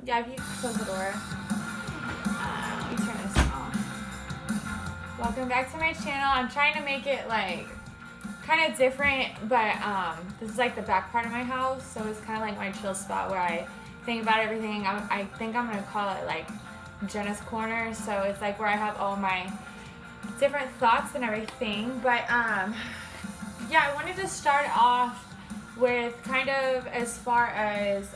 Yeah, if you close the door. You turn this off. Welcome back to my channel. I'm trying to make it like kind of different, but this is like the back part of my house, so it's kind of like my chill spot where I think about everything. I think I'm gonna call it like Jenna's corner. So it's like where I have all my different thoughts and everything. But yeah, I wanted to start off with kind of as far as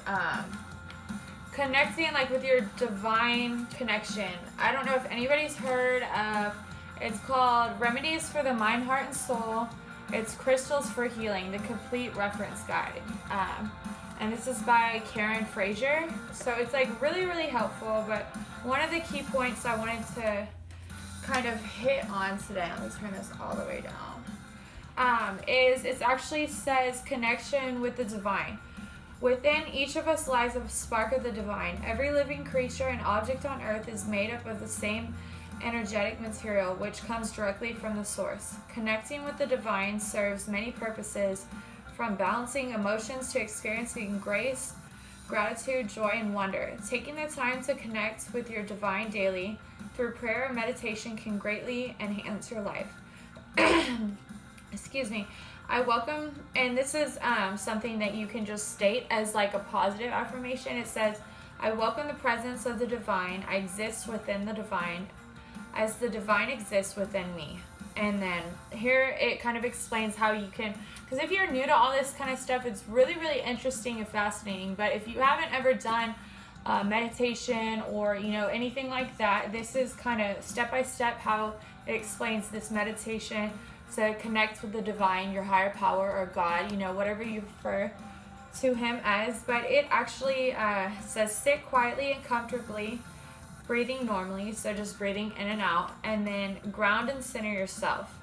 connecting like with your divine connection. I don't know if anybody's heard of, it's called Remedies for the Mind, Heart, and Soul. It's Crystals for Healing, the complete reference guide. And this is by Karen Frazier. So it's like really, really helpful. But one of the key points I wanted to kind of hit on today, let me turn this all the way down, is it actually says connection with the divine. Within each of us lies a spark of the divine. Every living creature and object on earth is made up of the same energetic material which comes directly from the source. Connecting with the divine serves many purposes, from balancing emotions to experiencing grace, gratitude, joy, and wonder. Taking the time to connect with your divine daily through prayer and meditation can greatly enhance your life. Excuse me. I welcome, and this is something that you can just state as like a positive affirmation. It says, I welcome the presence of the divine. I exist within the divine as the divine exists within me. And then here it kind of explains how you can, because if you're new to all this kind of stuff, it's really, really interesting and fascinating. But if you haven't ever done meditation or, you know, anything like that, this is kind of step by step how it explains this meditation to connect with the divine, your higher power, or God, you know, whatever you refer to him as. But it actually says sit quietly and comfortably, breathing normally, so just breathing in and out, and then ground and center yourself.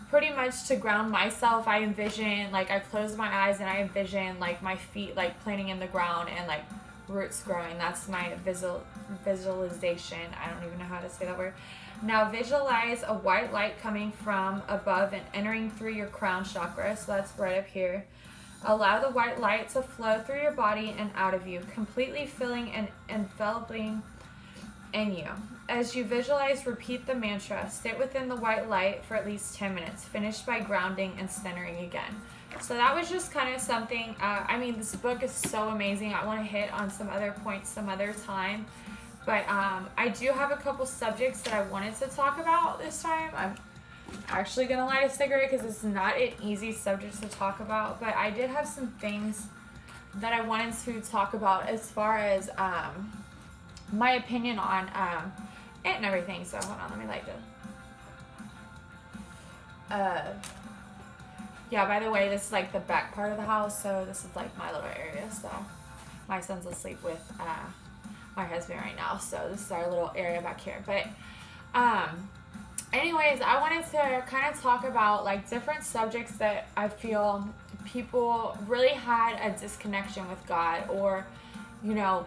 Pretty much to ground myself, I envision, like I close my eyes and I envision like my feet like planting in the ground and like roots growing. That's my visualization. I don't even know how to say that word. Now visualize a white light coming from above and entering through your crown chakra, so that's right up here. Allow the white light to flow through your body and out of you, completely filling and enveloping in you. As you visualize, repeat the mantra. Sit within the white light for at least 10 minutes. Finish by grounding and centering again. So that was just kind of something. I mean, this book is so amazing. I want to hit on some other points some other time. But I do have a couple subjects that I wanted to talk about this time. I'm actually going to light a cigarette because it's not an easy subject to talk about. But I did have some things that I wanted to talk about as far as my opinion on it and everything. So hold on, let me light this. Yeah, by the way, this is like the back part of the house. So this is like my little area. So my son's asleep with my husband right now, so this is our little area back here. But anyways, I wanted to kind of talk about like different subjects that I feel people really had a disconnection with God, or you know,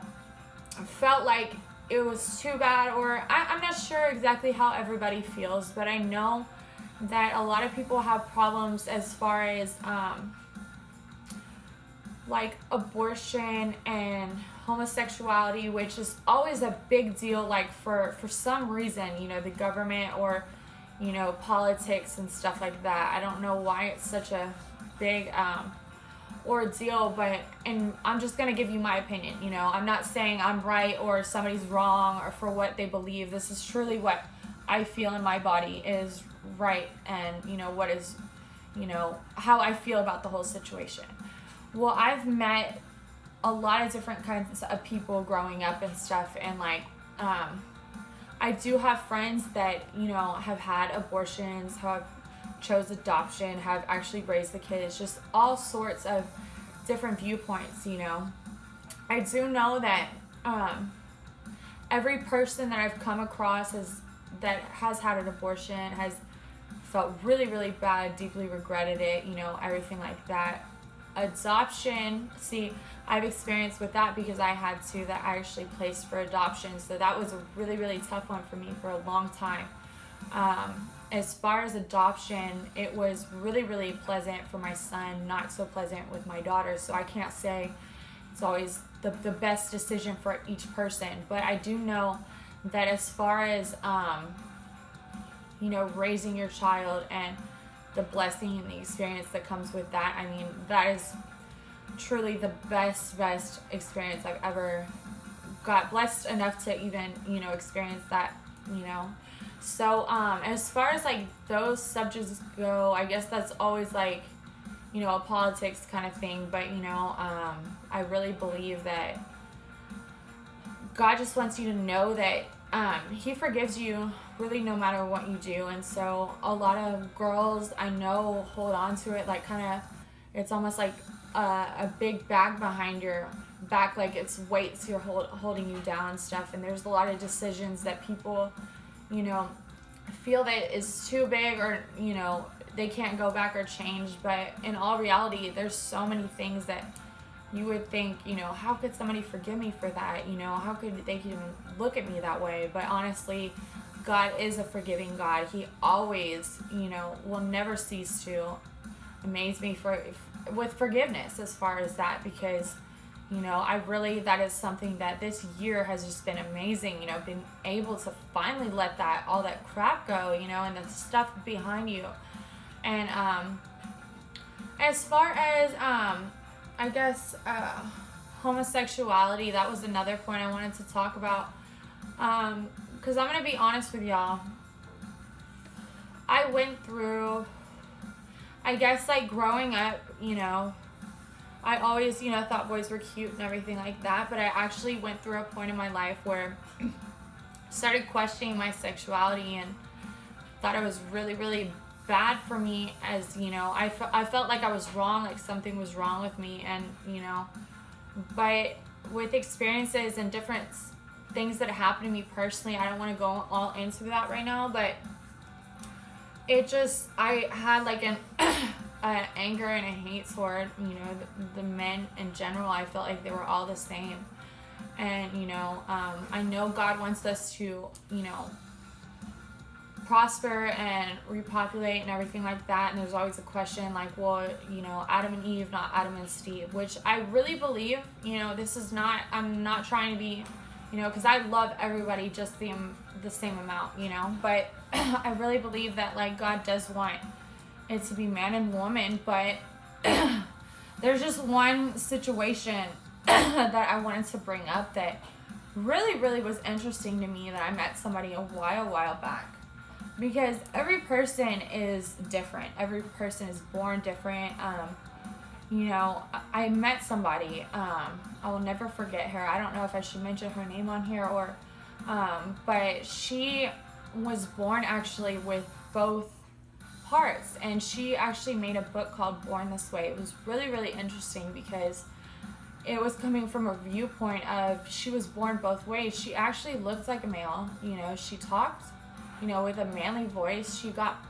felt like it was too bad, or I'm not sure exactly how everybody feels, but I know that a lot of people have problems as far as like abortion and homosexuality, which is always a big deal, like for some reason, you know, the government or, you know, politics and stuff like that. I don't know why it's such a big ordeal, but, and I'm just going to give you my opinion, you know, I'm not saying I'm right or somebody's wrong or for what they believe. This is truly what I feel in my body is right, and, you know, what is, you know, how I feel about the whole situation. Well, I've met a lot of different kinds of people growing up and stuff, and like I do have friends that, you know, have had abortions, have chose adoption, have actually raised the kids, just all sorts of different viewpoints, you know. I do know that every person that I've come across that has had an abortion has felt really, really bad, deeply regretted it, you know, everything like that. Adoption, see, I've experienced with that because I had two that I actually placed for adoption, so that was a really, really tough one for me for a long time. As far as adoption, it was really, really pleasant for my son, not so pleasant with my daughter, so I can't say it's always the best decision for each person. But I do know that as far as, raising your child and the blessing and the experience that comes with that, I mean, that is truly the best experience I've ever got blessed enough to even, experience that, So, as far as, like, those subjects go, I guess that's always, like, a politics kind of thing. But, I really believe that God just wants you to know that He forgives you really no matter what you do. And so a lot of girls I know hold on to it, like, kind of, it's almost like a big bag behind your back, like it's weights you're holding you down and stuff. And there's a lot of decisions that people, feel that is too big, or, they can't go back or change. But in all reality, there's so many things that you would think, how could somebody forgive me for that? How could they even look at me that way? But honestly, God is a forgiving God. He always, will never cease to amaze me with forgiveness as far as that, because, that is something that this year has just been amazing, being able to finally let all that crap go, and the stuff behind you. And as far as, I guess, homosexuality, that was another point I wanted to talk about. Because I'm going to be honest with y'all. I went through, I guess, like, growing up, I always, thought boys were cute and everything like that. But I actually went through a point in my life where I started questioning my sexuality and thought it was really, really bad for me, as, I felt like I was wrong, like something was wrong with me. And, but with experiences and different things that happened to me personally, I don't want to go all into that right now, but it just, I had like an anger and a hate toward, the men in general. I felt like they were all the same. And, I know God wants us to, prosper and repopulate and everything like that. And there's always a question like, well, Adam and Eve, not Adam and Steve, which I really believe, this is not, I'm not trying to be, because I love everybody just the same amount, but I really believe that, like, God does want it to be man and woman. But there's just one situation that I wanted to bring up that really, really was interesting to me, that I met somebody a while back. Because every person is different. Every person is born different. I met somebody. I will never forget her. I don't know if I should mention her name on here or, but she was born actually with both parts. And she actually made a book called Born This Way. It was really, really interesting because it was coming from a viewpoint of she was born both ways. She actually looked like a male. She talked, with a manly voice. She got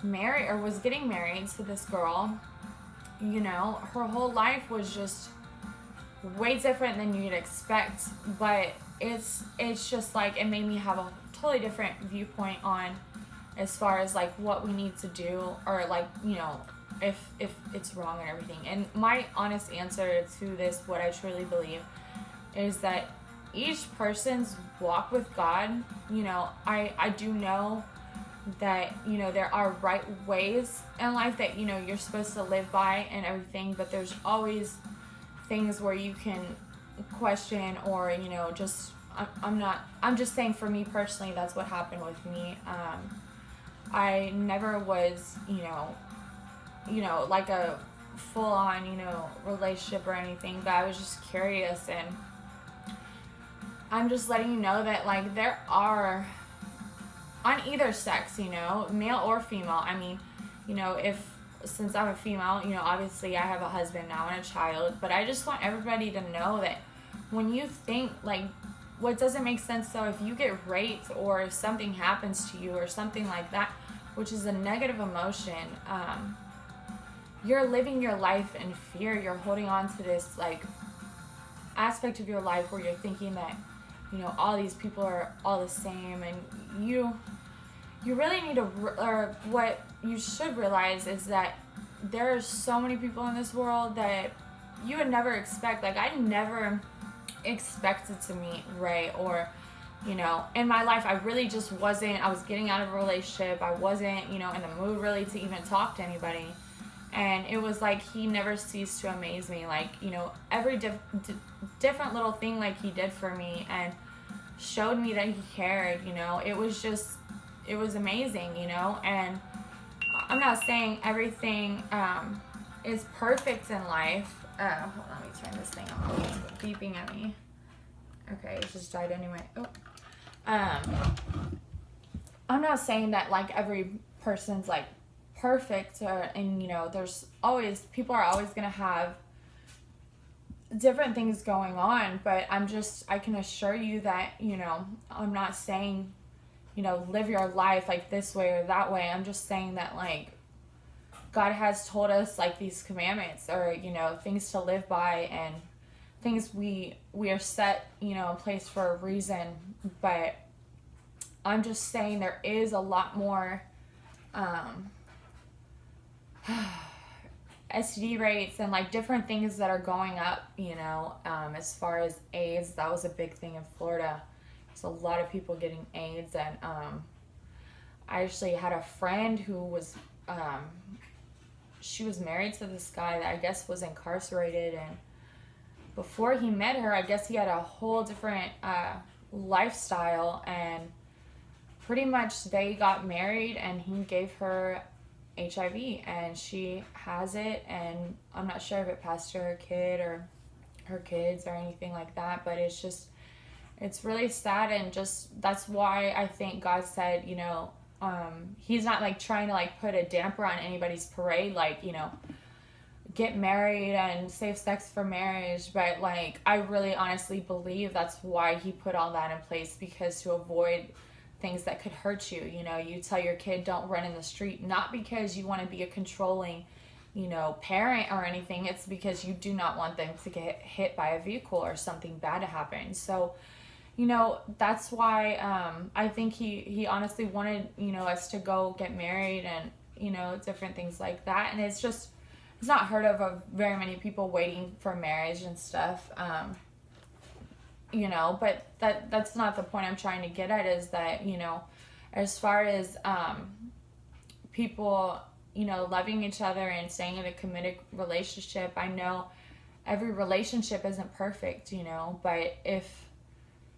married, or was getting married to this girl. Her whole life was just way different than you'd expect. But it's just like, it made me have a totally different viewpoint on as far as like what we need to do, or like, if it's wrong and everything. And my honest answer to this, what I truly believe, is that each person's walk with God, I do know that, there are right ways in life that, you're supposed to live by and everything, but there's always things where you can question, or, I'm just saying, for me personally, that's what happened with me. I never was, like a full-on, relationship or anything, but I was just curious. And I'm just letting you know that, like, there are, on either sex, male or female. I mean, since I'm a female, obviously I have a husband now and a child, but I just want everybody to know that when you think, like, what doesn't make sense, though, if you get raped or if something happens to you or something like that, which is a negative emotion, you're living your life in fear. You're holding on to this, like, aspect of your life where you're thinking that, all these people are all the same. And you really need to, or what you should realize is that there are so many people in this world that you would never expect. Like, I never expected to meet Ray, or, you know, in my life, I really just wasn't. I was getting out of a relationship. I wasn't, you know, in the mood really to even talk to anybody. And it was like he never ceased to amaze me. Like, you know, every different little thing like he did for me and showed me that he cared, you know. It was just, it was amazing, you know. And I'm not saying everything is perfect in life. Hold on, let me turn this thing off. It's beeping at me. Okay, it just died anyway. Oh. I'm not saying that like every person's like perfect, or, and you know, there's always, people are always gonna have different things going on, but I can assure you that, you know, I'm not saying, you know, live your life like this way or that way. I'm just saying that, like, God has told us like these commandments, or, you know, things to live by, and things we are set, you know, in place for a reason. But I'm just saying there is a lot more STD rates and like different things that are going up, you know, as far as AIDS. That was a big thing in Florida. There's a lot of people getting AIDS. And I actually had a friend who was she was married to this guy that I guess was incarcerated, and before he met her, I guess he had a whole different lifestyle, and pretty much they got married and he gave her HIV, and she has it, and I'm not sure if it passed to her kid or her kids or anything like that, but it's just, it's really sad. And just, that's why I think God said, you know, he's not like trying to like put a damper on anybody's parade, like, you know, get married and safe sex for marriage. But like, I really honestly believe that's why he put all that in place, because to avoid things that could hurt you. You know, you tell your kid don't run in the street, not because you want to be a controlling, you know, parent or anything. It's because you do not want them to get hit by a vehicle or something bad to happen. So, you know, that's why I think he honestly wanted, you know, us to go get married, and, you know, different things like that. And it's just, it's not heard of very many people waiting for marriage and stuff. You know, but that's not the point I'm trying to get at, is that, you know, as far as people, you know, loving each other and staying in a committed relationship, I know every relationship isn't perfect, you know, but if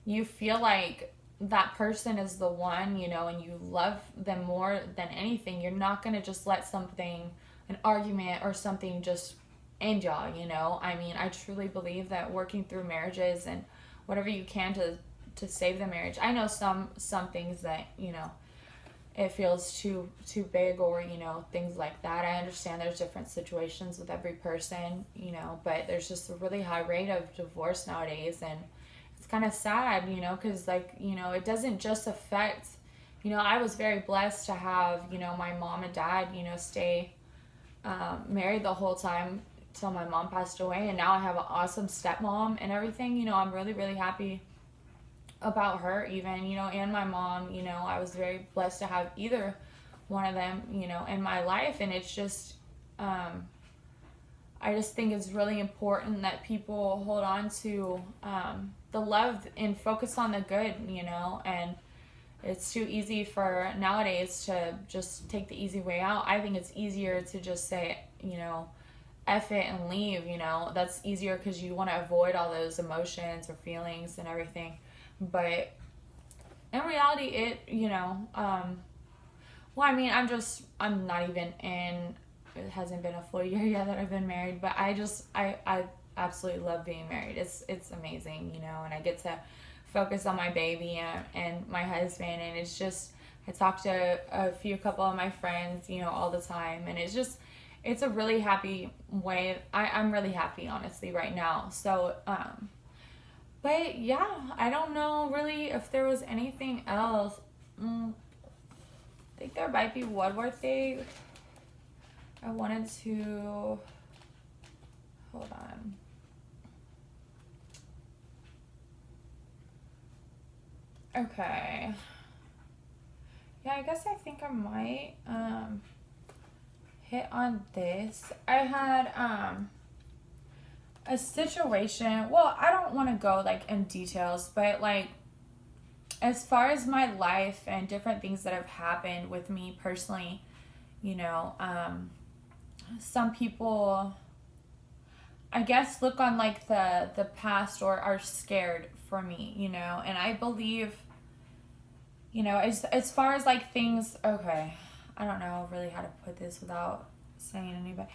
you feel like that person is the one, you know, and you love them more than anything, you're not going to just let something, an argument or something, just end y'all, you know. I mean, I truly believe that working through marriages and whatever you can to save the marriage. I know some things that, you know, it feels too big, or, you know, things like that. I understand there's different situations with every person, you know, but there's just a really high rate of divorce nowadays, and it's kind of sad, you know, because, like, you know, it doesn't just affect, you know, I was very blessed to have, you know, my mom and dad, you know, stay married the whole time till my mom passed away, and now I have an awesome stepmom and everything. You know, I'm really, really happy about her even, you know, and my mom. You know, I was very blessed to have either one of them, you know, in my life. And it's just, I just think it's really important that people hold on to the love and focus on the good, you know. And it's too easy for nowadays to just take the easy way out. I think it's easier to just say, you know, F it and leave, you know. That's easier because you want to avoid all those emotions or feelings and everything. But in reality, it, you know, well, I mean, I'm not even in, it hasn't been a full year yet that I've been married, but I absolutely love being married. It's amazing, you know, and I get to focus on my baby and my husband, and it's just, I talk to a couple of my friends, you know, all the time, and it's just, it's a really happy way. I'm really happy, honestly, right now. So, but yeah, I don't know really if there was anything else. I think there might be one more thing I wanted to, hold on. Okay. Yeah, I guess I think I might hit on this. I had a situation, well, I don't want to go like in details, but like as far as my life and different things that have happened with me personally, you know, some people, I guess, look on like the past or are scared for me, you know, and I believe, you know, as far as like things, okay, I don't know really how to put this without saying anybody.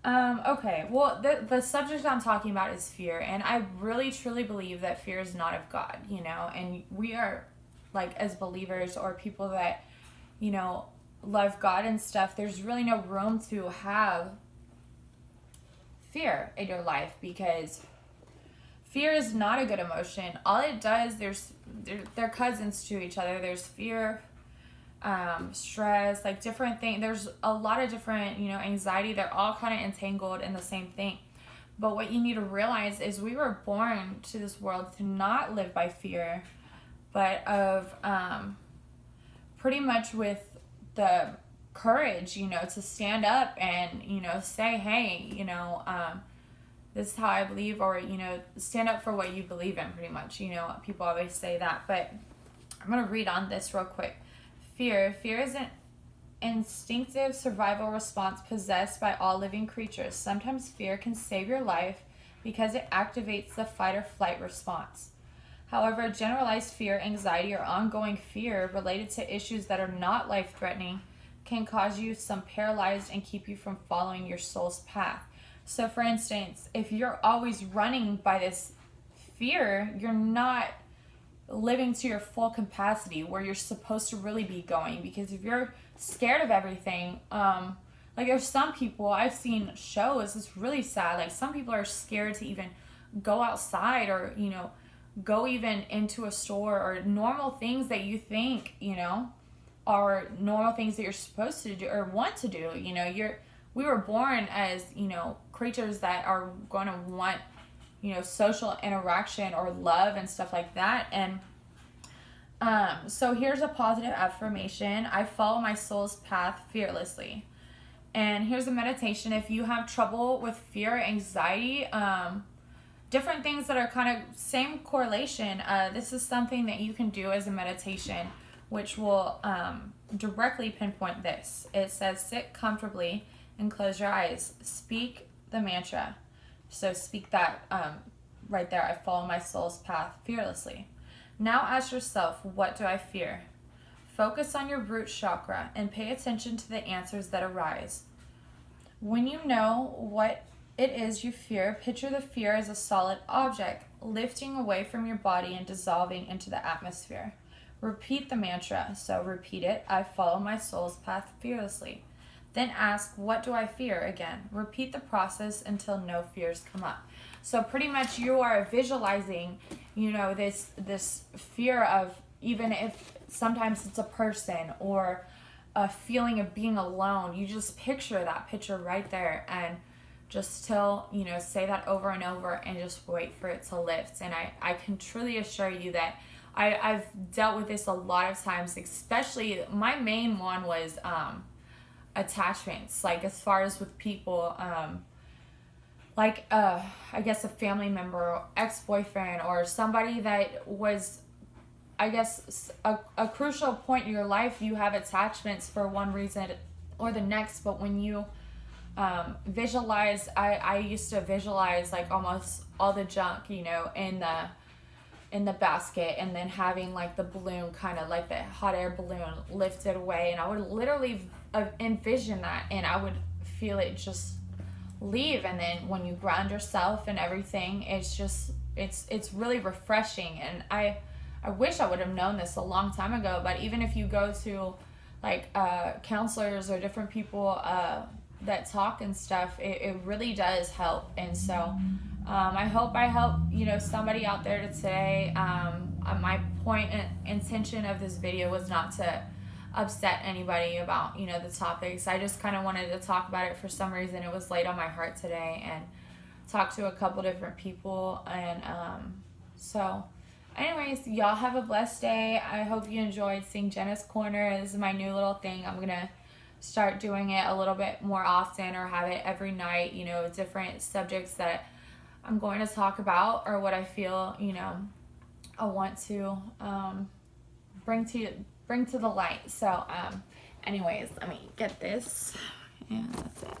Okay, well, the subject I'm talking about is fear, and I really truly believe that fear is not of God, you know, and we are, like, as believers or people that, you know, love God and stuff, there's really no room to have fear in your life, because fear is not a good emotion. All it does, they're cousins to each other. There's fear, stress, like different things. There's a lot of different, you know, anxiety. They're all kind of entangled in the same thing. But what you need to realize is we were born to this world to not live by fear, but of pretty much with the courage, you know, to stand up and, you know, say, hey, you know, this is how I believe, or, you know, stand up for what you believe in, pretty much. You know, people always say that, but I'm going to read on this real quick. Fear is an instinctive survival response possessed by all living creatures. Sometimes fear can save your life because it activates the fight or flight response. However, generalized fear, anxiety, or ongoing fear related to issues that are not life-threatening can cause you some paralyzed and keep you from following your soul's path. So, for instance, if you're always running by this fear, you're not living to your full capacity where you're supposed to really be going. Because if you're scared of everything, like there's some people, I've seen shows, it's really sad, like some people are scared to even go outside, or, you know, go even into a store, or normal things that you think, you know, are normal things that you're supposed to do or want to do. You know, we were born as, you know, creatures that are going to want, you know, social interaction or love and stuff like that. And so here's a positive affirmation. I follow my soul's path fearlessly. And here's a meditation. If you have trouble with fear, anxiety, different things that are kind of same correlation, this is something that you can do as a meditation, which will directly pinpoint this. It says, sit comfortably and close your eyes. Speak the mantra. So speak that right there. I follow my soul's path fearlessly. Now ask yourself, what do I fear? Focus on your root chakra and pay attention to the answers that arise. When you know what it is you fear, picture the fear as a solid object, lifting away from your body and dissolving into the atmosphere. Repeat the mantra. So repeat it. I follow my soul's path fearlessly. Then ask, what do I fear? Again, repeat the process until no fears come up. So pretty much you are visualizing, you know, this fear of, even if sometimes it's a person or a feeling of being alone, you just picture that picture right there, and just say that over and over and just wait for it to lift. And I can truly assure you that I've dealt with this a lot of times, especially my main one was attachments, like as far as with people, I guess a family member, ex-boyfriend, or somebody that was, I guess, a crucial point in your life. You have attachments for one reason or the next, but when you visualize, I used to visualize like almost all the junk, you know, in the basket, and then having like the balloon, kind of like the hot air balloon, lifted away, and I would literally envision that, and I would feel it just leave. And then when you ground yourself and everything, it's just it's really refreshing. And I wish I would have known this a long time ago, but even if you go to like counselors or different people that talk and stuff, it really does help. And so I hope I help, you know, somebody out there today. My point and intention of this video was not to upset anybody about, you know, the topics. I just kind of wanted to talk about it. For some reason it was laid on my heart today, and talk to a couple different people. And so anyways, y'all have a blessed day. I hope you enjoyed seeing Jenna's Corner. This is my new little thing. I'm gonna start doing it a little bit more often, or have it every night, you know, different subjects that I'm going to talk about, or what I feel, I want to bring to the light. So anyways, let me get this, and that's it.